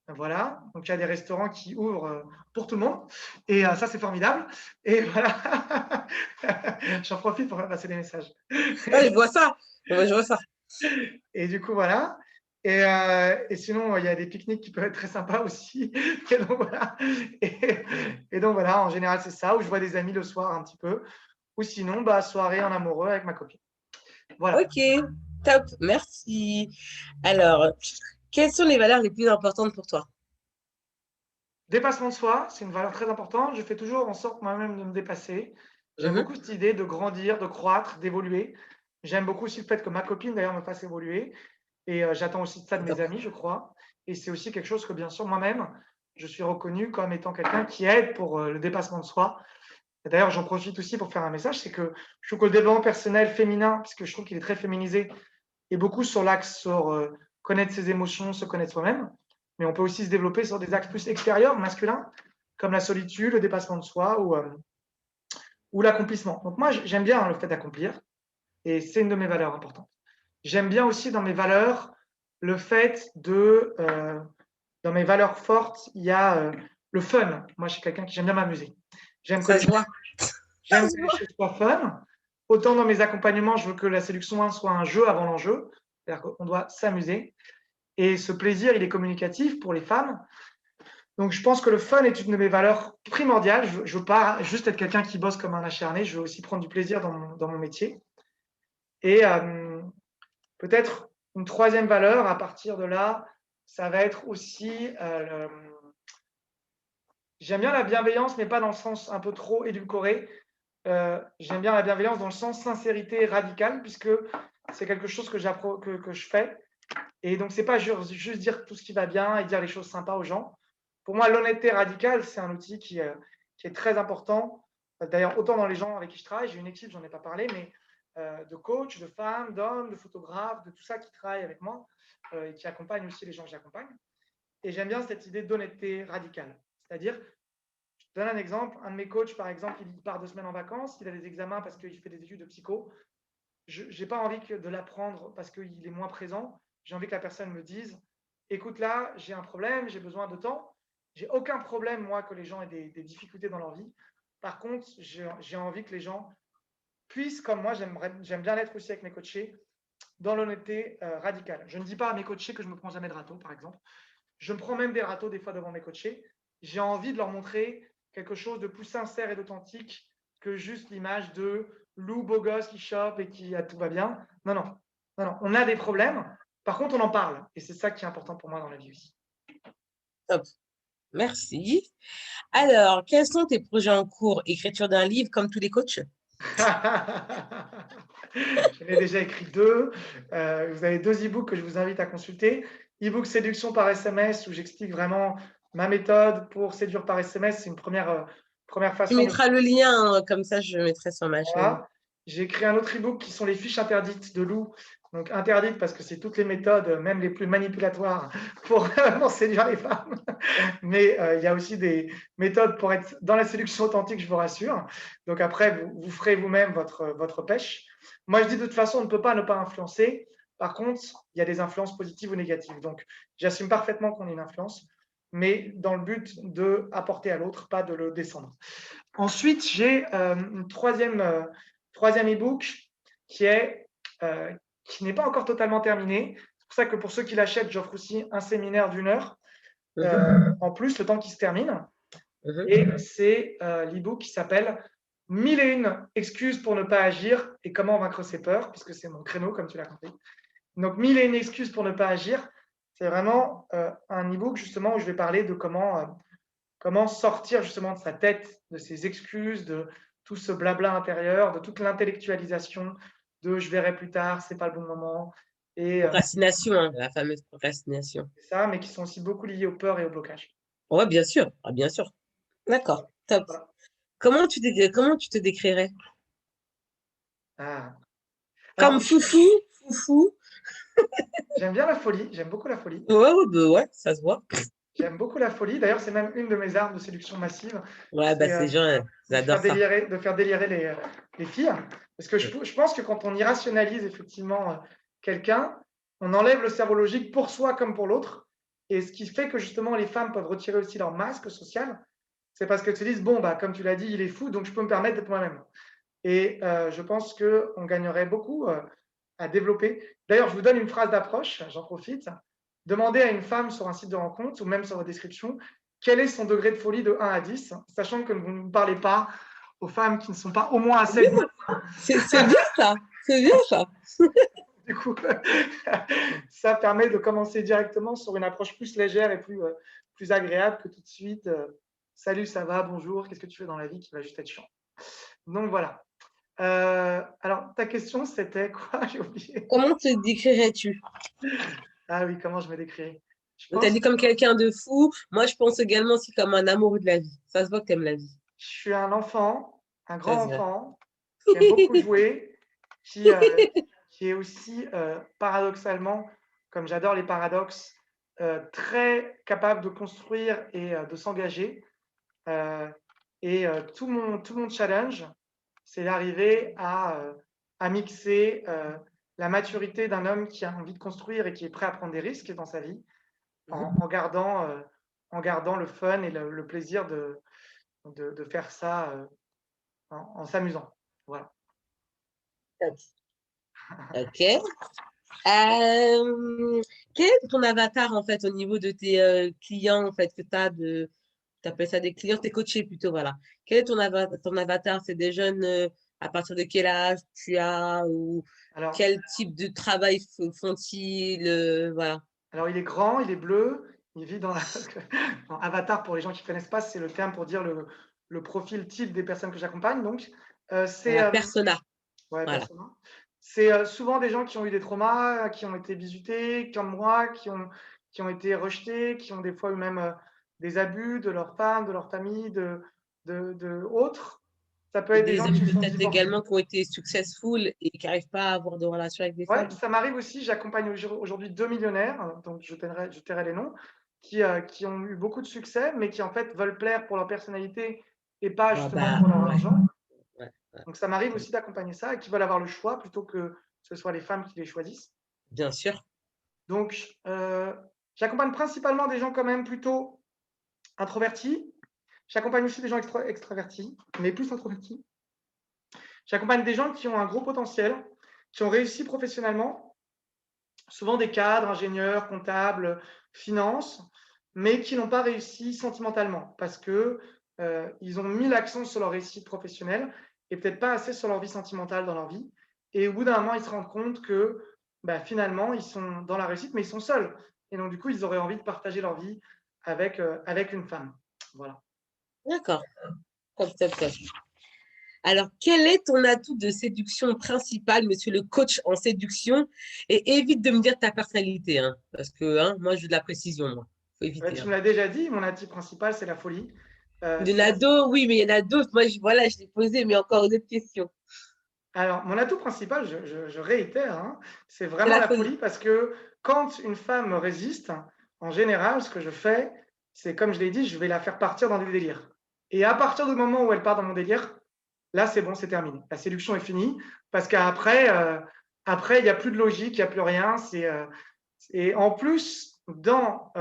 Voilà, donc il y a des restaurants qui ouvrent pour tout le monde. Et ça, c'est formidable. Et voilà, j'en profite pour faire passer des messages. Ouais, je vois ça. Ouais, je vois ça. Et du coup, voilà. Et sinon, il y a des pique-niques qui peuvent être très sympas aussi. Et donc, voilà. Et donc, voilà, en général, c'est ça, où je vois des amis le soir un petit peu. Ou sinon, soirée en amoureux avec ma copine. Voilà. Ok, top, merci. Alors, quelles sont les valeurs les plus importantes pour toi? Dépassement de soi, c'est une valeur très importante. Je fais toujours en sorte moi-même de me dépasser. J'aime Mhm. beaucoup cette idée de grandir, de croître, d'évoluer. J'aime beaucoup aussi le fait que ma copine, d'ailleurs, me fasse évoluer. Et j'attends aussi de ça de mes Top. amis, je crois. Et c'est aussi quelque chose que, bien sûr, moi-même, je suis reconnu comme étant quelqu'un qui aide pour le dépassement de soi. Et d'ailleurs, j'en profite aussi pour faire un message, c'est que je trouve que le développement personnel féminin, puisque je trouve qu'il est très féminisé, est beaucoup sur l'axe sur connaître ses émotions, se connaître soi-même. Mais on peut aussi se développer sur des axes plus extérieurs, masculins, comme la solitude, le dépassement de soi ou l'accomplissement. Donc moi, j'aime bien le fait d'accomplir, et c'est une de mes valeurs importantes. J'aime bien aussi dans mes valeurs le fait dans mes valeurs fortes, il y a le fun. Moi, je suis quelqu'un qui j'aime bien m'amuser. J'aime que Ça se voit. Ça j'aime se que les voit. choses soient fun. Autant dans mes accompagnements, je veux que la séduction 1 soit un jeu avant l'enjeu. C'est-à-dire qu'on doit s'amuser. Et ce plaisir, il est communicatif pour les femmes. Donc, je pense que le fun est une de mes valeurs primordiales. Je ne veux pas juste être quelqu'un qui bosse comme un acharné. Je veux aussi prendre du plaisir dans mon métier. Et peut-être une troisième valeur, à partir de là, ça va être aussi j'aime bien la bienveillance, mais pas dans le sens un peu trop édulcoré. J'aime bien la bienveillance dans le sens sincérité radicale, puisque c'est quelque chose que je fais. Et donc, c'est pas juste dire tout ce qui va bien et dire les choses sympas aux gens. Pour moi, l'honnêteté radicale, c'est un outil qui est très important. D'ailleurs, autant dans les gens avec qui je travaille, j'ai une équipe, j'en ai pas parlé, mais de coachs, de femmes, d'hommes, de photographes, de tout ça qui travaillent avec moi et qui accompagnent aussi les gens que j'accompagne. Et j'aime bien cette idée d'honnêteté radicale. C'est-à-dire, je te donne un exemple, un de mes coachs, par exemple, il part 2 semaines en vacances, il a des examens parce qu'il fait des études de psycho. Je n'ai pas envie de l'apprendre parce qu'il est moins présent. J'ai envie que la personne me dise, écoute là, j'ai un problème, j'ai besoin de temps. J'ai aucun problème, moi, que les gens aient des difficultés dans leur vie. Par contre, j'ai envie que les gens puissent, comme moi, j'aime bien l'être aussi avec mes coachés, dans l'honnêteté radicale. Je ne dis pas à mes coachés que je ne me prends jamais de râteau, par exemple. Je me prends même des râteaux des fois devant mes coachés. J'ai envie de leur montrer quelque chose de plus sincère et d'authentique que juste l'image de loup beau gosse qui chope et qui tout va bien. Non, non, non, non. On a des problèmes. Par contre, on en parle. Et c'est ça qui est important pour moi dans la vie aussi. Top. Merci. Alors, quels sont tes projets en cours? Écriture d'un livre comme tous les coachs? J'en ai déjà écrit 2. Vous avez 2 e-books que je vous invite à consulter. E-book séduction par SMS où j'explique vraiment ma méthode pour séduire par SMS. C'est une première Tu façon de. mettras le lien, hein, comme ça je mettrai sur ma chaîne. Voilà. J'ai écrit un autre e-book qui sont les fiches interdites de Lou. Donc interdites parce que c'est toutes les méthodes, même les plus manipulatoires, pour séduire les femmes. Mais il y a aussi des méthodes pour être dans la séduction authentique, je vous rassure. Donc après, vous ferez vous-même votre pêche. Moi, je dis de toute façon, on ne peut pas ne pas influencer. Par contre, il y a des influences positives ou négatives. Donc, j'assume parfaitement qu'on ait une influence, mais dans le but d'apporter à l'autre, pas de le descendre. Ensuite, j'ai une troisième e-book qui n'est pas encore totalement terminé. C'est pour ça que pour ceux qui l'achètent, j'offre aussi un séminaire d'1 heure en plus, le temps qui se termine. Et c'est l'e-book qui s'appelle 1001 excuses pour ne pas agir et comment vaincre ses peurs, puisque c'est mon créneau, comme tu l'as compris. Donc, 1001 excuses pour ne pas agir, c'est vraiment un e-book justement où je vais parler de comment sortir justement de sa tête, de ses excuses, de tout ce blabla intérieur, de toute l'intellectualisation de je verrai plus tard, c'est pas le bon moment. Et Procrastination, hein, la fameuse procrastination. c'est ça, mais qui sont aussi beaucoup liés aux peurs et au blocage. Ouais, bien sûr. Ah, bien sûr. D'accord, top. Voilà. Comment tu te décrirais? Ah. Comme Alors, foufou, foufou. j'aime bien la folie, j'aime beaucoup la folie. Ouais, ouais, bah ouais, ça se voit. J'aime beaucoup la folie. D'ailleurs, c'est même une de mes armes de séduction massive. Ouais, bah C'est ces gens, ils adorent ça. de faire délirer les filles. Parce que je pense que quand on irrationalise effectivement quelqu'un, on enlève le cerveau logique pour soi comme pour l'autre. Et ce qui fait que justement les femmes peuvent retirer aussi leur masque social, c'est parce qu'elles se disent, bon, bah, comme tu l'as dit, il est fou, donc je peux me permettre d'être moi-même. Et je pense qu'on gagnerait beaucoup à développer. D'ailleurs, je vous donne une phrase d'approche, j'en profite. Demandez à une femme sur un site de rencontre ou même sur votre description quel est son degré de folie de 1 à 10, sachant que vous ne parlez pas aux femmes qui ne sont pas au moins à 7. C'est bien ça. C'est bien ça. Du coup, ça permet de commencer directement sur une approche plus légère et plus agréable que tout de suite salut, ça va, bonjour, qu'est-ce que tu fais dans la vie qui va juste être chiant. Donc voilà. Alors, ta question, c'était quoi? J'ai oublié. Comment te décrirais-tu? Ah oui, comment je me décris? Je Tu as pense dit que comme quelqu'un de fou. Moi, je pense également aussi comme un amoureux de la vie. Ça se voit que tu aimes la vie. je suis un enfant, un Ça grand se voit. enfant, qui aime beaucoup jouer, qui, qui est aussi paradoxalement, comme j'adore les paradoxes, très capable de construire et de s'engager. Tout mon challenge, c'est d'arriver à mixer la maturité d'un homme qui a envie de construire et qui est prêt à prendre des risques dans sa vie, en gardant le fun et le plaisir de faire ça en s'amusant. Voilà. Ok. Quel est ton avatar en fait au niveau de tes clients en fait que tu as de tu appelles ça des clients, tes coachés plutôt, voilà. Quel est ton avatar? C'est des jeunes à partir de quel âge tu as ou Alors, quel type de travail font-ils voilà. alors, il est grand, il est bleu, il vit dans Avatar, pour les gens qui ne connaissent pas, c'est le terme pour dire le profil type des personnes que j'accompagne. Donc, c'est Persona, ouais, voilà. personnellement. C'est souvent des gens qui ont eu des traumas, qui ont été bizutés, comme moi, qui ont été rejetés, qui ont des fois eu même des abus de leur femme, de leur famille, de autres. Ça peut Et être des des gens hommes qui se sont peut-être divorcés. également qui ont été successful et qui n'arrivent pas à avoir de relation avec des Ouais, femmes. ça m'arrive aussi. J'accompagne aujourd'hui 2 millionnaires, donc je tairai les noms, qui ont eu beaucoup de succès, mais qui en fait veulent plaire pour leur personnalité et pas Ah justement bah, pour leur ouais, argent. ouais, ouais. Donc ça m'arrive aussi d'accompagner ça et qui veulent avoir le choix plutôt que ce soit les femmes qui les choisissent. Bien sûr. Donc, j'accompagne principalement des gens quand même plutôt introvertis. J'accompagne aussi des gens extravertis, mais plus introvertis. J'accompagne des gens qui ont un gros potentiel, qui ont réussi professionnellement, souvent des cadres, ingénieurs, comptables, finance, mais qui n'ont pas réussi sentimentalement parce que ils ont mis l'accent sur leur réussite professionnelle et peut-être pas assez sur leur vie sentimentale dans leur vie. Et au bout d'un moment, ils se rendent compte que bah, finalement, ils sont dans la réussite, mais ils sont seuls. Et donc, du coup, ils auraient envie de partager leur vie avec une femme. Voilà. D'accord. Top, top, top. Alors, quel est ton atout de séduction principal, monsieur le coach en séduction? Et évite de me dire ta personnalité, hein, parce que hein, moi, je veux de la précision, moi. Faut éviter. Tu Hein. me l'as déjà dit, mon atout principal, c'est la folie. Il y en C'est a la d'autres, oui, mais il y en a d'autres. Moi, voilà, je l'ai posé, mais encore d'autres questions. Alors, mon atout principal, je réitère, hein, c'est C'est vraiment la la folie. folie parce que quand une femme me résiste, en général, ce que je fais, c'est comme je l'ai dit, je vais la faire partir dans des délires. Et à partir du moment où elle part dans mon délire, là, c'est bon, c'est terminé. La séduction est finie parce qu'après, après, il n'y a plus de logique, il n'y a plus rien. Et en plus, dans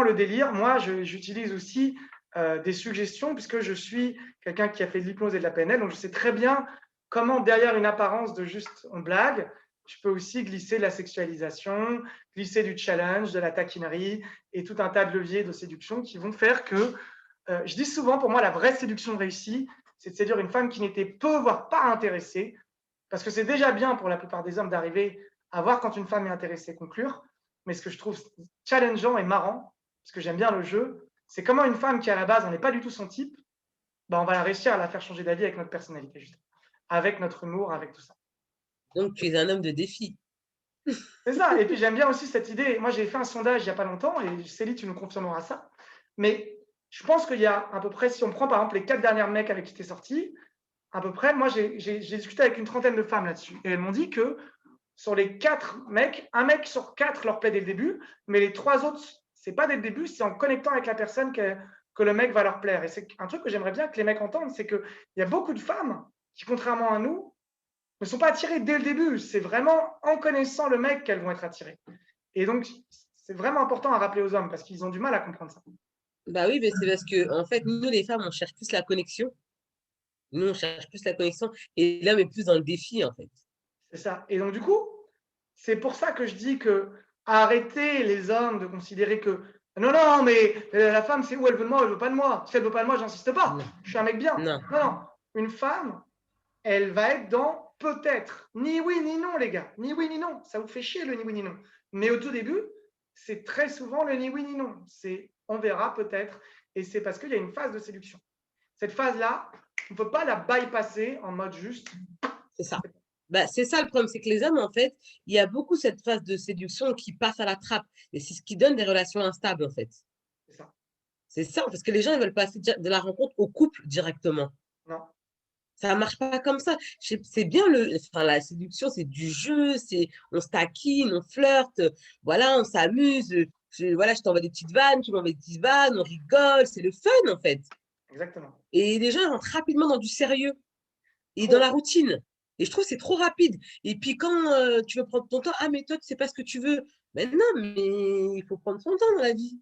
le délire, moi, j'utilise aussi des suggestions puisque je suis quelqu'un qui a fait de l'hypnose et de la PNL, donc je sais très bien comment derrière une apparence de juste on blague, je peux aussi glisser de la sexualisation, glisser du challenge, de la taquinerie et tout un tas de leviers de séduction qui vont faire que, je dis souvent, pour moi, la vraie séduction réussie, c'est de séduire une femme qui n'était peu, voire pas intéressée, parce que c'est déjà bien pour la plupart des hommes d'arriver à voir quand une femme est intéressée conclure, mais ce que je trouve challengeant et marrant, parce que j'aime bien le jeu, c'est comment une femme qui à la base on n'est pas du tout son type, ben, on va réussir à la faire changer d'avis avec notre personnalité, justement, avec notre humour, avec tout ça. Donc, tu es un homme de défi. C'est ça. Et puis j'aime bien aussi cette idée. Moi, j'ai fait un sondage il n'y a pas longtemps, et Célie, tu nous confirmeras ça. Mais je pense qu'il y a à peu près, si on prend par exemple les 4 dernières mecs avec qui tu es sorti, à peu près, moi, j'ai discuté avec une trentaine de femmes là-dessus. Et elles m'ont dit que sur les 4 mecs, un mec sur 4 leur plaît dès le début, mais les 3 autres, c'est pas dès le début, c'est en connectant avec la personne que le mec va leur plaire. Et c'est un truc que j'aimerais bien que les mecs entendent, c'est qu'il y a beaucoup de femmes qui, contrairement à nous, ne sont pas attirées dès le début. C'est vraiment en connaissant le mec qu'elles vont être attirées. Et donc, c'est vraiment important à rappeler aux hommes parce qu'ils ont du mal à comprendre ça. Bah oui, mais c'est parce que, en fait, nous, les femmes, on cherche plus la connexion. Nous, on cherche plus la connexion. Et l'homme est plus dans le défi, en fait. C'est ça. Et donc, du coup, c'est pour ça que je dis que arrêtez les hommes de considérer que non, non, mais la femme, c'est où elle veut de moi, elle veut pas de moi. Si elle veut pas de moi, j'insiste pas. Non, Je suis un mec bien. non. Non, non. Une femme, elle va être dans peut-être. Ni oui, ni non, les gars. Ni oui, ni non. Ça vous fait chier le ni oui, ni non. Mais au tout début, c'est très souvent le ni oui, ni non. C'est on verra peut-être. Et c'est parce qu'il y a une phase de séduction. Cette phase-là, on ne peut pas la bypasser en mode juste. C'est ça. Bah, c'est ça le problème, c'est que les hommes, en fait, il y a beaucoup cette phase de séduction qui passe à la trappe. Et c'est ce qui donne des relations instables, en fait. C'est ça. C'est ça, parce que les gens, ils veulent passer de la rencontre au couple directement. Non. Ça marche pas comme ça. C'est bien enfin, la séduction, c'est du jeu, on se taquine, on flirte, voilà, on s'amuse. Voilà, je t'envoie des petites vannes, tu m'envoies des petites vannes, on rigole, c'est le fun, en fait. Exactement. Et les gens rentrent rapidement dans du sérieux et dans la Trop. routine. Et je trouve que c'est trop rapide. Et puis quand tu veux prendre ton temps, ah mais toi, tu sais pas ce que tu veux. Mais non, mais il faut prendre son temps dans la vie.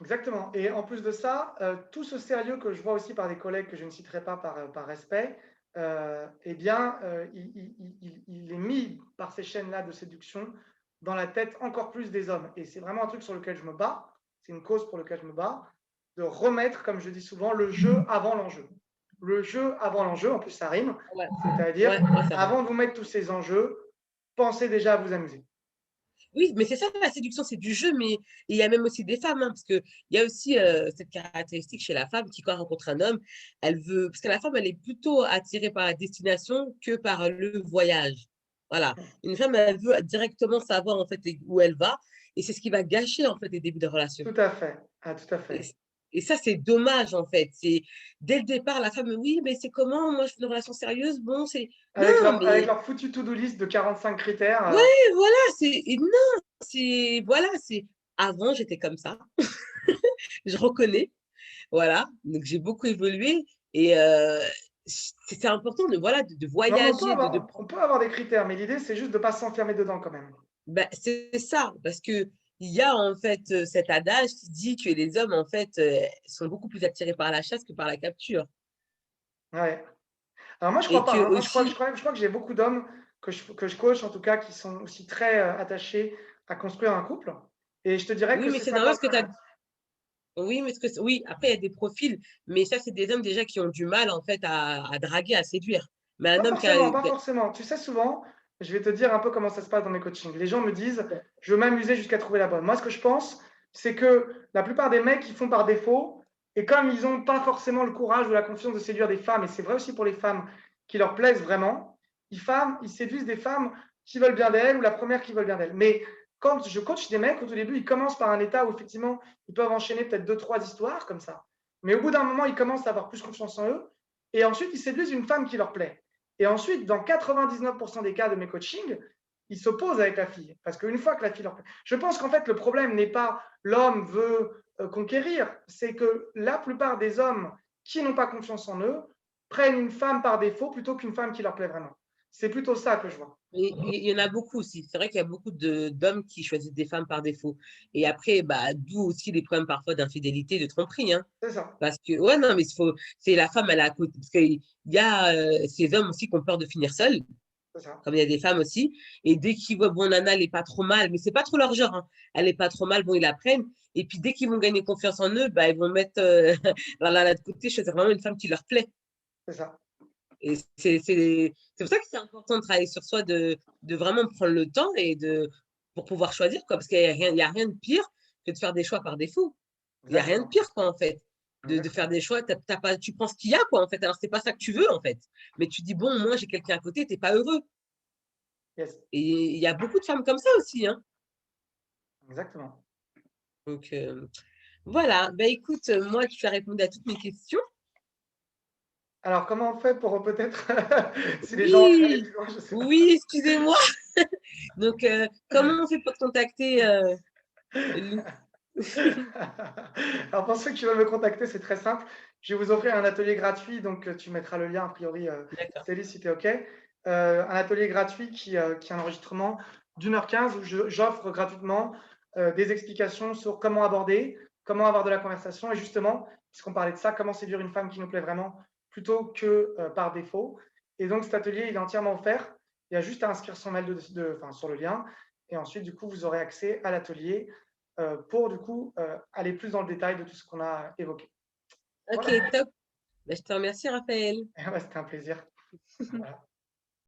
Exactement. Et en plus de ça, tout ce sérieux que je vois aussi par des collègues que je ne citerai pas par respect, eh bien, il est mis par ces chaînes-là de séduction dans la tête encore plus des hommes. Et c'est vraiment un truc sur lequel je me bats, c'est une cause pour laquelle je me bats, de remettre, comme je dis souvent, le jeu avant l'enjeu. Le jeu avant l'enjeu, en plus ça rime, Ouais, c'est-à-dire, ouais, ça rime. avant de vous mettre tous ces enjeux, pensez déjà à vous amuser. Oui, mais c'est ça la séduction, c'est du jeu, mais il y a même aussi des femmes, hein, parce qu'il y a aussi cette caractéristique chez la femme qui, quand elle rencontre un homme, elle veut, parce que la femme, elle est plutôt attirée par la destination que par le voyage. Voilà. Une femme, elle veut directement savoir en fait où elle va, et c'est ce qui va gâcher en fait les débuts de relation. Tout à fait. Ah, tout à Et, fait. et ça, c'est dommage en fait. C'est dès le départ, la femme, oui, mais c'est comment? Moi, je veux une relation sérieuse. Bon, c'est non, Avec mais leur foutu to-do list de 45 critères. ouais, voilà, non, c'est voilà, c'est avant, j'étais comme ça. Je reconnais, voilà, donc j'ai beaucoup évolué et c'est important de voilà, de Non, mais voyager, de on prendre peut avoir des critères, mais l'idée, c'est juste de ne pas s'enfermer dedans quand même. bah, c'est ça, parce que il y a en fait, cet adage qui dit que les hommes en fait, sont beaucoup plus attirés par la chasse que par la capture Ouais. Alors moi, je et crois pas, que hein. Moi, aussi je crois que j'ai beaucoup d'hommes que je coach, en tout cas, qui sont aussi très attachés à construire un couple. Et je te dirais oui, que mais c'est c'est normal ce que tu as 50-50. oui, mais ce que oui, après il y a des profils, mais ça, c'est des hommes déjà qui ont du mal en fait à draguer, à séduire. Mais un homme qui a Pas forcément. Tu sais, souvent, je vais te dire un peu comment ça se passe dans mes coachings. Les gens me disent, je veux m'amuser jusqu'à trouver la bonne. Moi, ce que je pense, c'est que la plupart des mecs, ils font par défaut. Et comme ils n'ont pas forcément le courage ou la confiance de séduire des femmes, et c'est vrai aussi pour les femmes qui leur plaisent vraiment, ils séduisent des femmes qui veulent bien d'elles ou la première qui veut bien d'elles. Mais quand je coach des mecs, au tout début, ils commencent par un état où effectivement, ils peuvent enchaîner peut-être 2, 3 histoires comme ça. Mais au bout d'un moment, ils commencent à avoir plus confiance en eux. Et ensuite, ils séduisent une femme qui leur plaît. Et ensuite, dans 99% des cas de mes coachings, ils s'opposent avec la fille. Parce qu'une fois que la fille leur plaît, je pense qu'en fait, le problème n'est pas l'homme veut conquérir, c'est que la plupart des hommes qui n'ont pas confiance en eux prennent une femme par défaut plutôt qu'une femme qui leur plaît vraiment. C'est plutôt ça que je vois. et il y en a beaucoup aussi. C'est vrai qu'il y a beaucoup d'hommes qui choisissent des femmes par défaut. Et après, bah, d'où aussi les problèmes parfois d'infidélité, de tromperie, hein. C'est ça. Parce que, ouais, non, mais c'est la femme, elle est à côté. Parce qu'il y a ces hommes aussi qui ont peur de finir seuls, C'est ça. comme il y a des femmes aussi. Et dès qu'ils voient, bon, Nana, elle est pas trop mal, mais c'est pas trop leur genre, hein. Elle est pas trop mal, bon, ils la prennent. Et puis, dès qu'ils vont gagner confiance en eux, bah, ils vont mettre là, de côté, choisir vraiment une femme qui leur plaît. C'est ça. Et c'est pour ça que c'est important de travailler sur soi, de vraiment prendre le temps pour pouvoir choisir, quoi. Parce qu'il y a rien de pire que de faire des choix par défaut. Il y a rien de Exactement. pire, quoi, en fait. De faire Exactement. des choix, t'as pas, tu penses qu'il y a, quoi, en fait. Alors, c'est pas ça que tu veux, en fait. Mais tu dis, bon, moi, j'ai quelqu'un à côté, t'es pas heureux. Yes. Et il y a beaucoup de femmes comme ça aussi, hein. Exactement. Donc, voilà. Ben, écoute, moi, tu as répondu à toutes mes questions. Alors, comment on fait pour peut-être, si les gens veulent aller Oui, plus loin, je ne sais pas. oui, excusez-moi. Donc, comment on fait pour te contacter, Lou? Alors, pour ceux qui veulent me contacter, c'est très simple. Je vais vous offrir un atelier gratuit, donc tu mettras le lien, a priori, D'accord. Stélie, si tu es OK. Un atelier gratuit qui est un enregistrement d'1h15 où j'offre gratuitement des explications sur comment aborder, comment avoir de la conversation et justement, puisqu'on parlait de ça, comment séduire une femme qui nous plaît vraiment plutôt que par défaut. Et donc, cet atelier, il est entièrement offert. Il y a juste à inscrire son mail enfin, sur le lien. Et ensuite, du coup, vous aurez accès à l'atelier pour du coup aller plus dans le détail de tout ce qu'on a évoqué. Ok, Voilà, top. Ben, je te remercie, Raphaël. c'était un plaisir. Voilà.